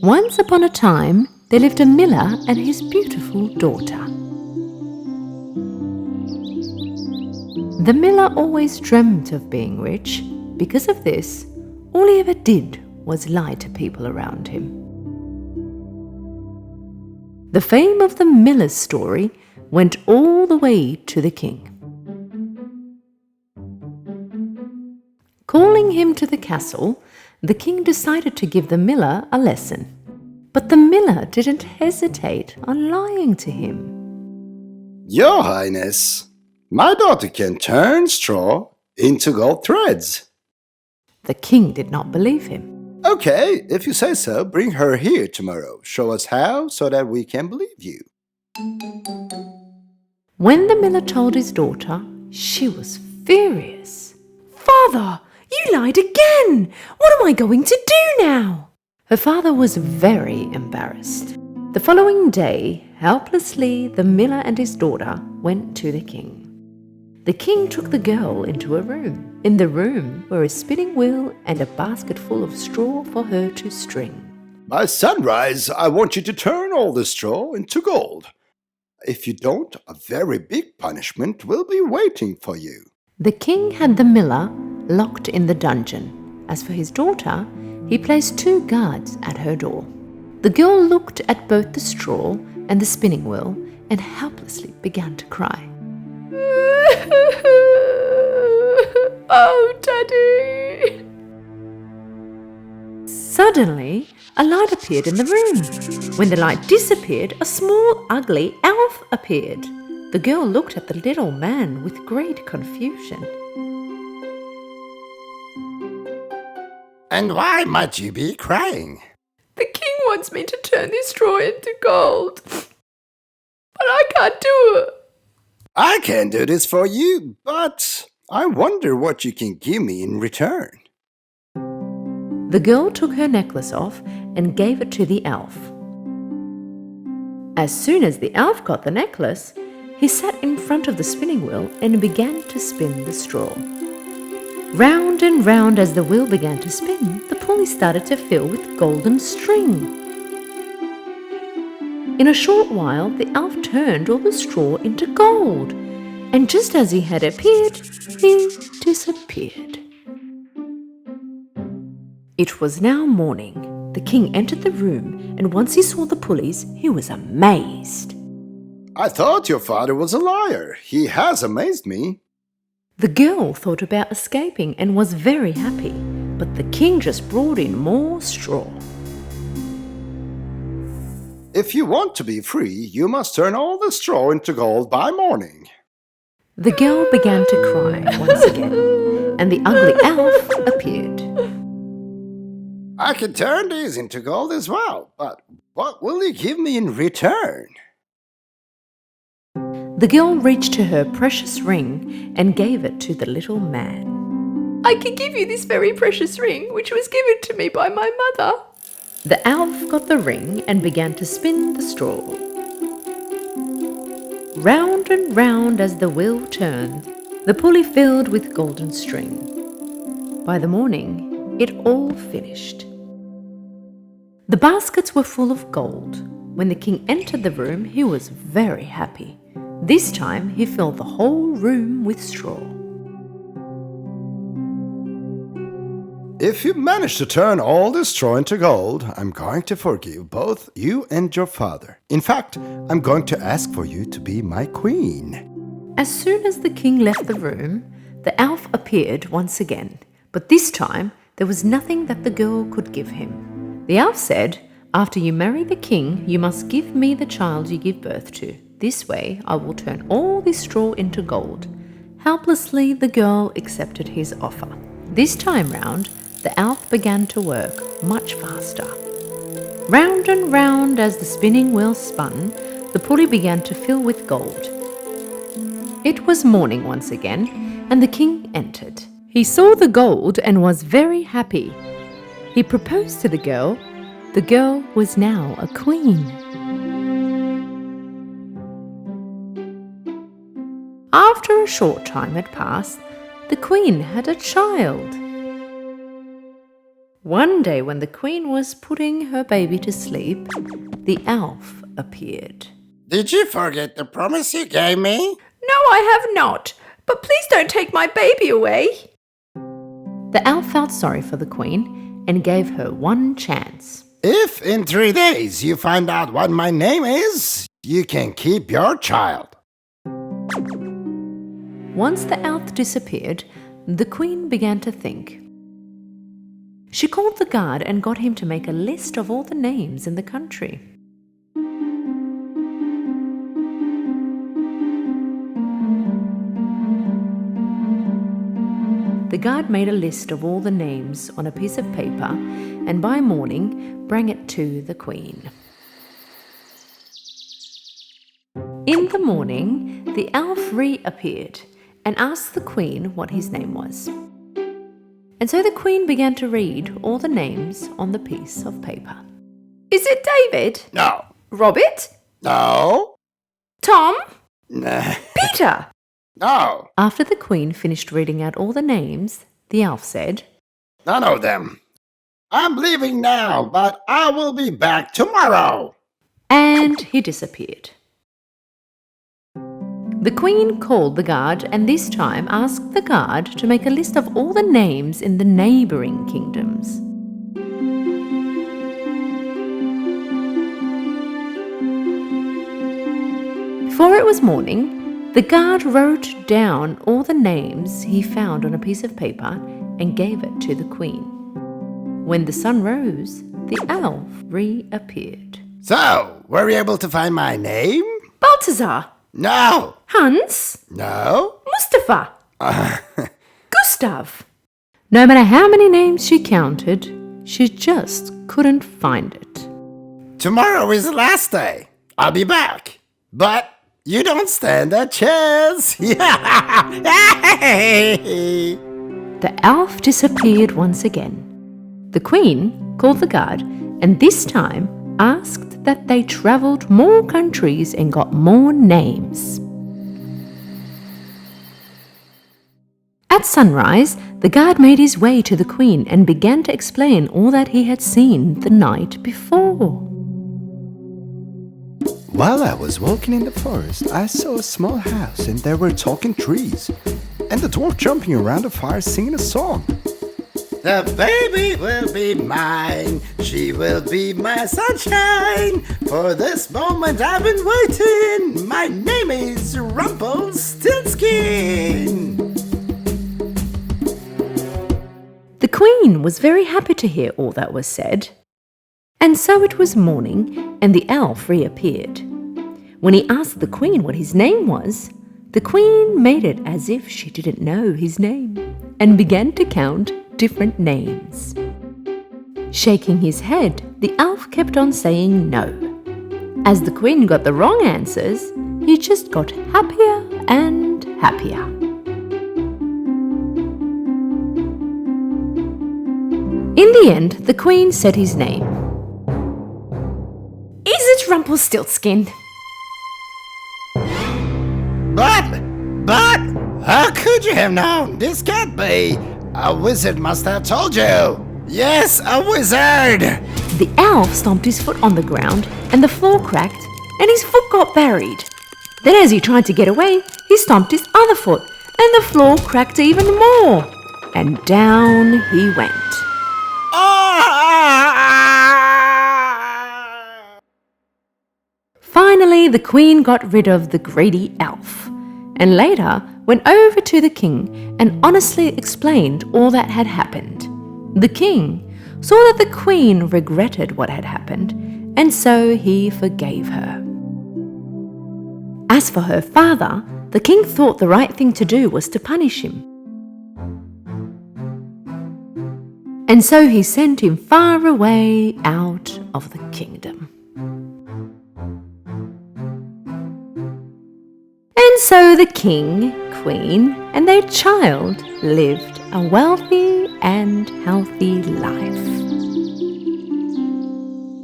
Once upon a time, there lived a miller and his beautiful daughter. The miller always dreamt of being rich. Because of this, all he ever did was lie to people around him. The fame of the miller's story went all the way to the king. Calling him to the castle, the king decided to give the miller a lesson. But the miller didn't hesitate on lying to him. Your Highness, my daughter can turn straw into gold threads. The king did not believe him. Okay, if you say so, bring her here tomorrow. Show us how so that we can believe you. When the miller told his daughter, she was furious. "Father, you lied again! What am I going to do now?" Her father was very embarrassed. The following day, helplessly, the miller and his daughter went to the king. The king took the girl into a room. In the room were a spinning wheel and a basket full of straw for her to string. By sunrise, I want you to turn all the straw into gold. If you don't, a very big punishment will be waiting for you. The king had the miller locked in the dungeon. As for his daughter, he placed 2 guards at her door. The girl looked at both the straw and the spinning wheel and helplessly began to cry. "Oh, Daddy!" Suddenly, a light appeared in the room. When the light disappeared, a small, ugly elf appeared. The girl looked at the little man with great confusion. And why might you be crying? "The king wants me to turn this straw into gold, but I can't do it." I can do this for you, but I wonder what you can give me in return. The girl took her necklace off and gave it to the elf. As soon as the elf got the necklace, he sat in front of the spinning wheel and began to spin the straw. Round and round as the wheel began to spin, the pulley started to fill with golden string. In a short while, the elf turned all the straw into gold, and just as he had appeared, he disappeared. It was now morning. The king entered the room, and once he saw the pulleys, he was amazed. I thought your father was a liar. He has amazed me. The girl thought about escaping and was very happy, but the king just brought in more straw. If you want to be free, you must turn all the straw into gold by morning. The girl began to cry once again, and the ugly elf appeared. I can turn these into gold as well, but what will you give me in return? The girl reached to her precious ring and gave it to the little man. "I can give you this very precious ring, which was given to me by my mother." The elf got the ring and began to spin the straw. Round and round as the wheel turned, the pulley filled with golden string. By the morning, it all finished. The baskets were full of gold. When the king entered the room, he was very happy. This time, he filled the whole room with straw. If you manage to turn all this straw into gold, I'm going to forgive both you and your father. In fact, I'm going to ask for you to be my queen. As soon as the king left the room, the elf appeared once again, but this time there was nothing that the girl could give him. The elf said, "After you marry the king, you must give me the child you give birth to. This way I will turn all this straw into gold." Helplessly, the girl accepted his offer. This time round, the elf began to work much faster. Round and round as the spinning wheel spun, the pulley began to fill with gold. It was morning once again, and the king entered. He saw the gold and was very happy. He proposed to the girl. The girl was now a queen. After a short time had passed, the queen had a child. One day when the queen was putting her baby to sleep, the elf appeared. Did you forget the promise you gave me? No, I have not. But please don't take my baby away. The elf felt sorry for the queen and gave her one chance. If in 3 days you find out what my name is, you can keep your child. Once the elf disappeared, the queen began to think. She called the guard and got him to make a list of all the names in the country. The guard made a list of all the names on a piece of paper and by morning brought it to the queen. In the morning, the elf reappeared and asked the queen what his name was. And so the queen began to read all the names on the piece of paper. Is it David? No. Robert? No. Tom? Nah. Peter? No. After the queen finished reading out all the names, the elf said, None of them. I'm leaving now, but I will be back tomorrow. And he disappeared. The queen called the guard and this time asked the guard to make a list of all the names in the neighbouring kingdoms. Before it was morning, the guard wrote down all the names he found on a piece of paper and gave it to the queen. When the sun rose, the elf reappeared. So, were you able to find my name? Balthazar! No. Hans? No. Mustafa! Gustav! No matter how many names she counted, she just couldn't find it. Tomorrow is the last day. I'll be back. But you don't stand a chance. The elf disappeared once again. The queen called the guard and this time asked that they travelled more countries and got more names. At sunrise, the guard made his way to the queen and began to explain all that he had seen the night before. While I was walking in the forest, I saw a small house and there were talking trees, and the dwarf jumping around the fire singing a song. The baby will be mine, she will be my sunshine. For this moment I've been waiting, my name is Rumpelstiltskin. The queen was very happy to hear all that was said. And so it was morning, and the elf reappeared. When he asked the queen what his name was, the queen made it as if she didn't know his name, and began to count different names. Shaking his head, the elf kept on saying no. As the queen got the wrong answers, he just got happier and happier. In the end, the queen said his name. Is it Rumpelstiltskin? But, how could you have known? This can't be. A wizard must have told you. Yes, a wizard. The elf stomped his foot on the ground and the floor cracked and his foot got buried. Then as he tried to get away, he stomped his other foot and the floor cracked even more. And down he went. Finally, the queen got rid of the greedy elf, and later went over to the king and honestly explained all that had happened. The king saw that the queen regretted what had happened, and so he forgave her. As for her father, the king thought the right thing to do was to punish him. And so he sent him far away out of the kingdom. And so the king, queen, and their child lived a wealthy and healthy life.